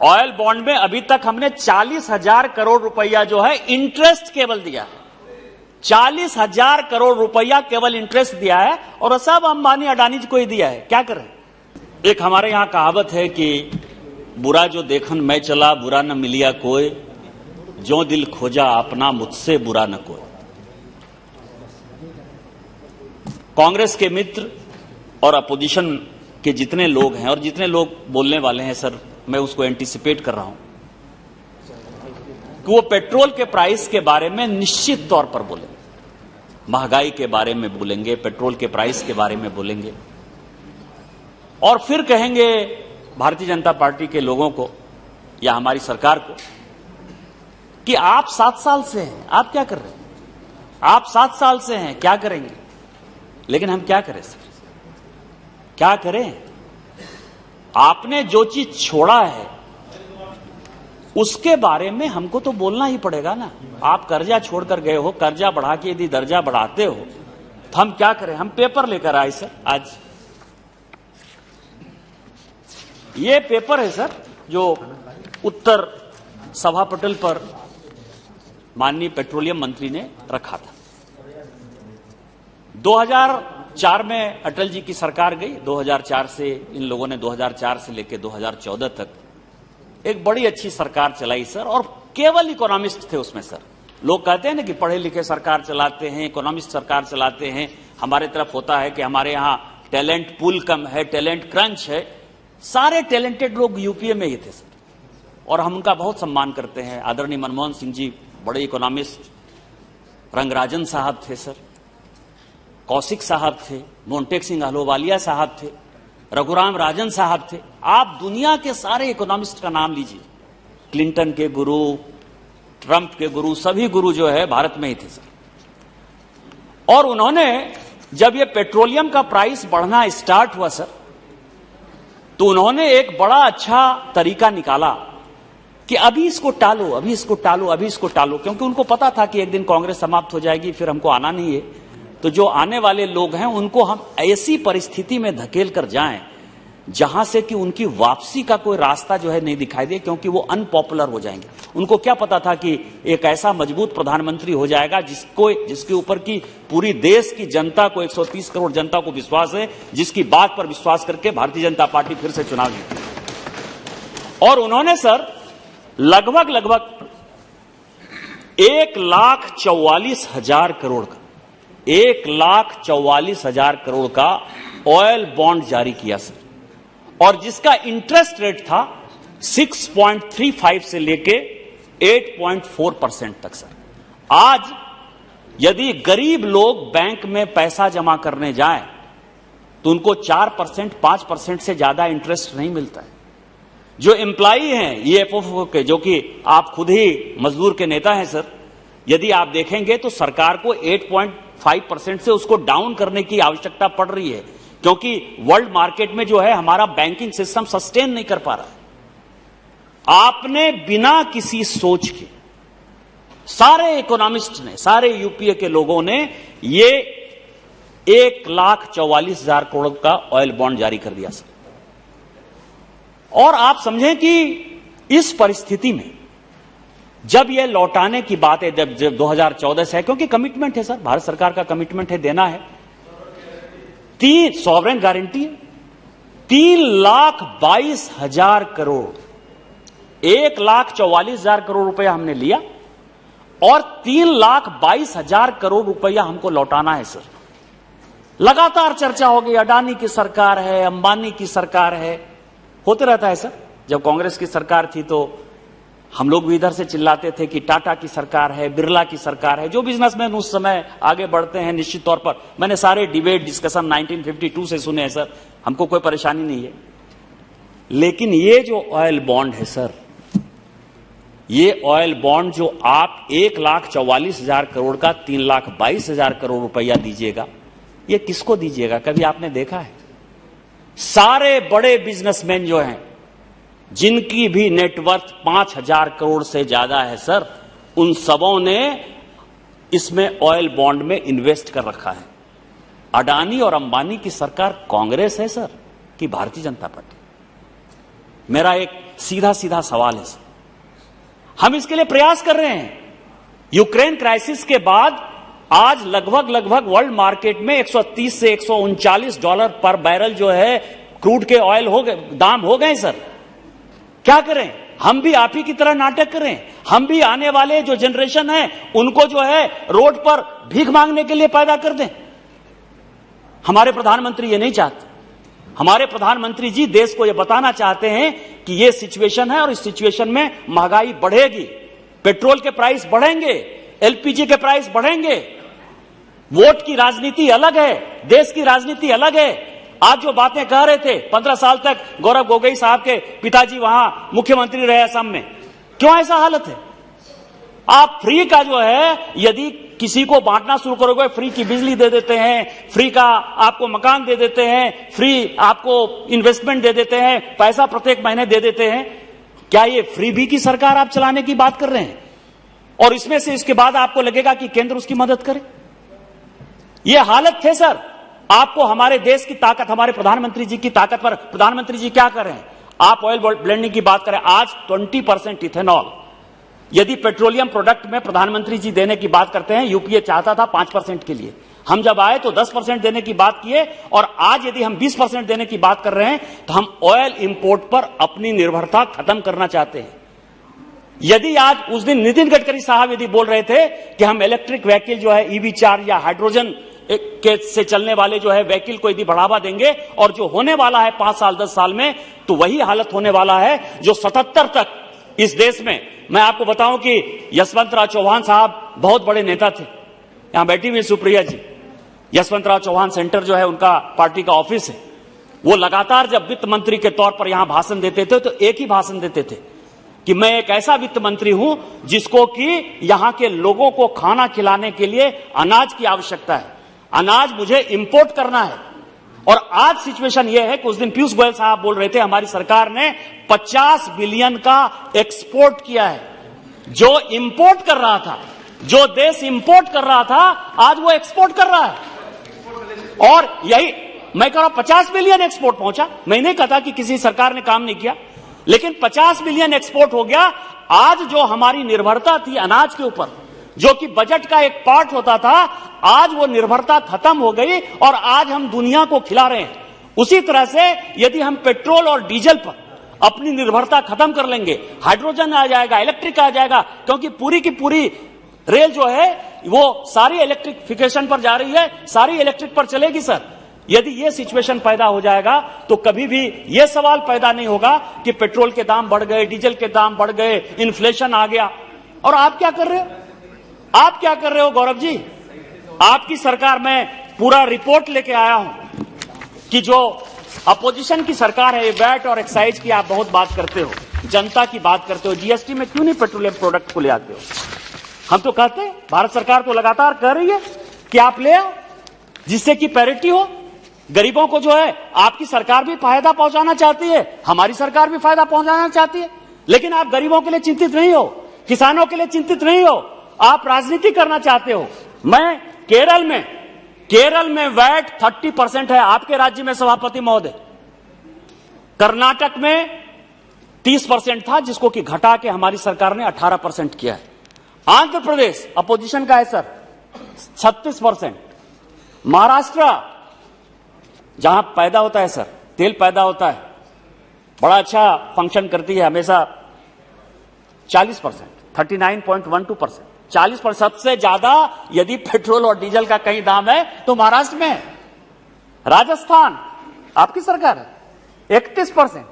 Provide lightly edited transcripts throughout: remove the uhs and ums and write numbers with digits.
Oil bond में अभी तक हमने 40,000 करोड़ रुपया जो है इंटरेस्ट केवल दिया है। 40,000 करोड़ रुपया केवल इंटरेस्ट दिया है और सब अंबानी अडानी को ही दिया है। क्या करें? एक हमारे यहां कहावत है कि बुरा जो देखन मैं चला, बुरा न मिलिया कोई, जो दिल खोजा अपना मुझसे बुरा न कोई। कांग्रेस के मित्र और अपोजिशन के जितने लोग हैं और जितने लोग बोलने वाले हैं सर, मैं उसको एंटीसिपेट कर रहा हूं कि वो पेट्रोल के प्राइस के बारे में निश्चित तौर पर बोलेंगे, महंगाई के बारे में बोलेंगे, पेट्रोल के प्राइस के बारे में बोलेंगे और फिर कहेंगे भारतीय जनता पार्टी के लोगों को या हमारी सरकार को कि आप 7 साल से हैं, आप क्या कर रहे हैं? आप 7 साल से हैं, क्या करेंगे? लेकिन हम क्या करें सर? क्या करें? आपने जो चीज छोड़ा है उसके बारे में हमको तो बोलना ही पड़ेगा ना। आप कर्जा छोड़कर गए हो, कर्जा बढ़ा के यदि दर्जा बढ़ाते हो तो हम क्या करें? हम पेपर लेकर आए सर। आज ये पेपर है सर जो उत्तर सभा पटल पर माननीय पेट्रोलियम मंत्री ने रखा था। 2004 में अटल जी की सरकार गई। 2004 से इन लोगों ने 2004 से लेकर 2014 तक एक बड़ी अच्छी सरकार चलाई सर, और केवल इकोनॉमिस्ट थे उसमें सर। लोग कहते हैं ना कि पढ़े लिखे सरकार चलाते हैं, इकोनॉमिस्ट सरकार चलाते हैं। हमारे तरफ होता है कि हमारे यहां टैलेंट पूल कम है, टैलेंट क्रंच है। सारे टैलेंटेड लोग यूपीए में ही थे सर, और हम उनका बहुत सम्मान करते हैं। आदरणीय मनमोहन सिंह जी बड़े इकोनॉमिस्ट, रंगराजन साहब थे सर, कौशिक साहब थे, मोन्टेक सिंह अहलूवालिया साहब थे, रघुराम राजन साहब थे। आप दुनिया के सारे इकोनॉमिस्ट का नाम लीजिए, क्लिंटन के गुरु, ट्रंप के गुरु, सभी गुरु जो है भारत में ही थे सर। और उन्होंने जब ये पेट्रोलियम का प्राइस बढ़ना स्टार्ट हुआ सर, तो उन्होंने एक बड़ा अच्छा तरीका निकाला कि अभी इसको टालो, अभी इसको टालो, अभी इसको टालो, क्योंकि उनको पता था कि एक दिन कांग्रेस समाप्त हो जाएगी, फिर हमको आना नहीं है। तो जो आने वाले लोग हैं उनको हम ऐसी परिस्थिति में धकेल कर जाएं जहां से कि उनकी वापसी का कोई रास्ता जो है नहीं दिखाई दे, क्योंकि वो अनपॉपुलर हो जाएंगे। उनको क्या पता था कि एक ऐसा मजबूत प्रधानमंत्री हो जाएगा जिसके ऊपर की पूरी देश की जनता को, 130 करोड़ जनता को विश्वास है, जिसकी बात पर विश्वास करके भारतीय जनता पार्टी फिर से चुनाव जीती। और उन्होंने सर लगभग 1,44,000 करोड़ का 1,44,000 करोड़ का ऑयल बॉन्ड जारी किया सर, और जिसका इंटरेस्ट रेट था 6.35 से लेके 8.4% तक सर। आज यदि गरीब लोग बैंक में पैसा जमा करने जाएं तो उनको 4%, 5% से ज्यादा इंटरेस्ट नहीं मिलता है। जो एम्प्लॉई हैं ईएफओ के, जो कि आप खुद ही मजदूर के नेता हैं सर, यदि आप देखेंगे तो सरकार को 8.5% से उसको डाउन करने की आवश्यकता पड़ रही है, क्योंकि वर्ल्ड मार्केट में जो है हमारा बैंकिंग सिस्टम सस्टेन नहीं कर पा रहा। आपने बिना किसी सोच के, सारे इकोनॉमिस्ट ने, सारे यूपीए के लोगों ने ये 1,44,000 करोड़ का ऑयल बॉन्ड जारी कर दिया सर। और आप समझें कि इस परिस्थिति में जब यह लौटाने की बात है, जब 2014 से है, क्योंकि कमिटमेंट है सर, भारत सरकार का कमिटमेंट है, देना है। 3 सॉवरेन गारंटी है, 3,22,000 करोड़, 1,44,000 करोड़ रुपया हमने लिया और 3,22,000 करोड़ रुपया हमको लौटाना है सर। लगातार चर्चा होगी, अडानी की सरकार है, अंबानी की सरकार है, होते रहता है सर। जब कांग्रेस की सरकार थी तो हम लोग भी इधर से चिल्लाते थे कि टाटा की सरकार है, बिरला की सरकार है। जो बिजनेसमैन उस समय आगे बढ़ते हैं, निश्चित तौर पर मैंने सारे डिबेट डिस्कशन 1952 से सुने हैं सर, हमको कोई परेशानी नहीं है। लेकिन ये जो ऑयल बॉन्ड है सर, ये ऑयल बॉन्ड जो आप 1,44,000 करोड़ का 3,22,000 करोड़ रुपया दीजिएगा, ये किसको दीजिएगा? कभी आपने देखा है? सारे बड़े बिजनेसमैन जो हैं, जिनकी भी नेटवर्थ 5,000 करोड़ से ज्यादा है सर, उन सबों ने इसमें ऑयल बॉन्ड में इन्वेस्ट कर रखा है। अडानी और अंबानी की सरकार कांग्रेस है सर कि भारतीय जनता पार्टी? मेरा एक सीधा सीधा सवाल है सर। हम इसके लिए प्रयास कर रहे हैं। यूक्रेन क्राइसिस के बाद आज लगभग वर्ल्ड मार्केट में 130 से 139 डॉलर पर बैरल जो है क्रूड के ऑयल हो गए, दाम हो गए सर। क्या करें? हम भी आप ही की तरह नाटक करें? हम भी आने वाले जो जनरेशन है उनको जो है रोड पर भीख मांगने के लिए पैदा कर दें? हमारे प्रधानमंत्री ये नहीं चाहते। हमारे प्रधानमंत्री जी देश को ये बताना चाहते हैं कि ये सिचुएशन है और इस सिचुएशन में महंगाई बढ़ेगी, पेट्रोल के प्राइस बढ़ेंगे, एलपीजी के प्राइस बढ़ेंगे। वोट की राजनीति अलग है, देश की राजनीति अलग है। आज जो बातें कह रहे थे, 15 साल तक गौरव गोगोई साहब के पिताजी वहां मुख्यमंत्री रहे असम में, क्यों ऐसा हालत है? आप फ्री का जो है यदि किसी को बांटना शुरू करोगे, फ्री की बिजली दे देते हैं, फ्री का आपको मकान दे देते हैं, फ्री आपको इन्वेस्टमेंट दे देते हैं, पैसा प्रत्येक महीने दे देते हैं, क्या ये फ्री बी की सरकार आप चलाने की बात कर रहे हैं? और इसमें से इसके बाद आपको लगेगा कि केंद्र उसकी मदद करे? ये हालत थे सर। आपको हमारे देश की ताकत, हमारे प्रधानमंत्री जी की ताकत पर प्रधानमंत्री जी क्या कर रहे हैं? आप ऑयल ब्लेंडिंग की बात करें, आज 20% इथेनॉल यदि पेट्रोलियम प्रोडक्ट में प्रधानमंत्री जी देने की बात करते हैं, यूपीए चाहता था 5% के लिए, हम जब आए तो 10% देने की बात किए, और आज यदि हम 20% देने की बात कर रहे हैं तो हम ऑयल इंपोर्ट पर अपनी निर्भरता खत्म करना चाहते हैं। यदि आज उस दिन नितिन गडकरी साहब यदि बोल रहे थे कि हम इलेक्ट्रिक व्हीकल जो है ईवी 4 या हाइड्रोजन के से चलने वाले जो है व्हीकल को यदि बढ़ावा देंगे, और जो होने वाला है 5 साल 10 साल में, तो वही हालत होने वाला है जो 77 तक इस देश में। मैं आपको बताऊं कि यशवंतराव चौहान साहब बहुत बड़े नेता थे। यहां बैठी हुई सुप्रिया जी, यशवंतराव चौहान सेंटर जो है उनका पार्टी का ऑफिस है। वो लगातार जब वित्त मंत्री के तौर पर यहां भाषण देते थे तो एक ही भाषण देते थे कि मैं एक ऐसा वित्त मंत्री हूं जिसको कि यहां के लोगों को खाना खिलाने के लिए अनाज की आवश्यकता है, अनाज मुझे इंपोर्ट करना है। और आज सिचुएशन यह है कि उस दिन पीयूष गोयल साहब बोल रहे थे हमारी सरकार ने 50 बिलियन का एक्सपोर्ट किया है। जो इंपोर्ट कर रहा था, जो देश इंपोर्ट कर रहा था, आज वो एक्सपोर्ट कर रहा है। और यही मैं कह रहा हूं, 50 बिलियन एक्सपोर्ट पहुंचा। मैं नहीं कहता कि किसी सरकार ने काम नहीं किया, लेकिन 50 बिलियन एक्सपोर्ट हो गया। आज जो हमारी निर्भरता थी अनाज के ऊपर, जो कि बजट का एक पार्ट होता था, आज वो निर्भरता खत्म हो गई और आज हम दुनिया को खिला रहे हैं। उसी तरह से यदि हम पेट्रोल और डीजल पर अपनी निर्भरता खत्म कर लेंगे, हाइड्रोजन आ जाएगा, इलेक्ट्रिक आ जाएगा, क्योंकि पूरी की पूरी रेल जो है वो सारी इलेक्ट्रिफिकेशन पर जा रही है, सारी इलेक्ट्रिक पर चलेगी सर। यदि ये सिचुएशन पैदा हो जाएगा तो कभी भी ये सवाल पैदा नहीं होगा कि पेट्रोल के दाम बढ़ गए, डीजल के दाम बढ़ गए, इन्फ्लेशन आ गया। और आप क्या कर रहे हो? आप क्या कर रहे हो गौरव जी? आपकी सरकार में पूरा रिपोर्ट लेके आया हूं कि जो अपोजिशन की सरकार है, वैट और एक्साइज की आप बहुत बात करते हो, जनता की बात करते हो, जीएसटी में क्यों नहीं पेट्रोलियम प्रोडक्ट को ले आते हो? हम तो कहते हैं, भारत सरकार तो लगातार कह रही है कि आप ले आओ जिससे कि पैरिटी हो। गरीबों को जो है आपकी सरकार भी फायदा पहुंचाना चाहती है, हमारी सरकार भी फायदा पहुंचाना चाहती है, लेकिन आप गरीबों के लिए चिंतित नहीं हो, किसानों के लिए चिंतित नहीं हो, आप राजनीति करना चाहते हो। मैं केरल में वैट 30% है, आपके राज्य में सभापति महोदय। कर्नाटक में 30% था, जिसको कि घटा के हमारी सरकार ने 18% किया है। आंध्र प्रदेश अपोजिशन का है सर 36%। महाराष्ट्र जहां पैदा होता है सर, तेल पैदा होता है, बड़ा अच्छा फंक्शन करती है हमेशा, 40%, 39.12%, 40%। सबसे ज्यादा यदि पेट्रोल और डीजल का कहीं दाम है तो महाराष्ट्र में है। राजस्थान आपकी सरकार है 31%,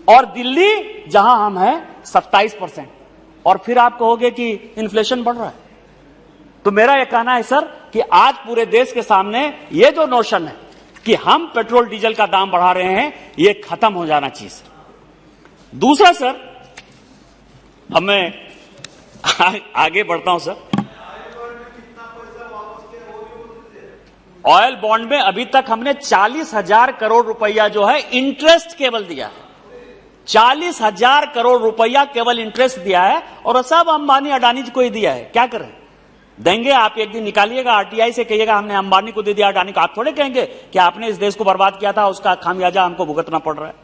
और दिल्ली जहां हम हैं 27%। और फिर आप कहोगे कि इन्फ्लेशन बढ़ रहा है। तो मेरा यह कहना है सर कि आज पूरे देश के सामने ये जो नोशन है कि हम पेट्रोल डीजल का दाम बढ़ा रहे हैं, ये खत्म हो जाना चाहिए सर। दूसरा सर, अब मैं आगे बढ़ता हूं सर। ऑयल बॉन्ड में अभी तक हमने 40,000 करोड़ रुपया जो है इंटरेस्ट केवल दिया है। 40,000 करोड़ रुपया केवल इंटरेस्ट दिया है, और सब अंबानी अडानी को ही दिया है। क्या करें? देंगे आप, एक दिन निकालिएगा आरटीआई से, कहिएगा हमने अंबानी को दे दिया, अडानी को। आप थोड़े कहेंगे कि आपने इस देश को बर्बाद किया था, उसका खामियाजा हमको भुगतना पड़ रहा है।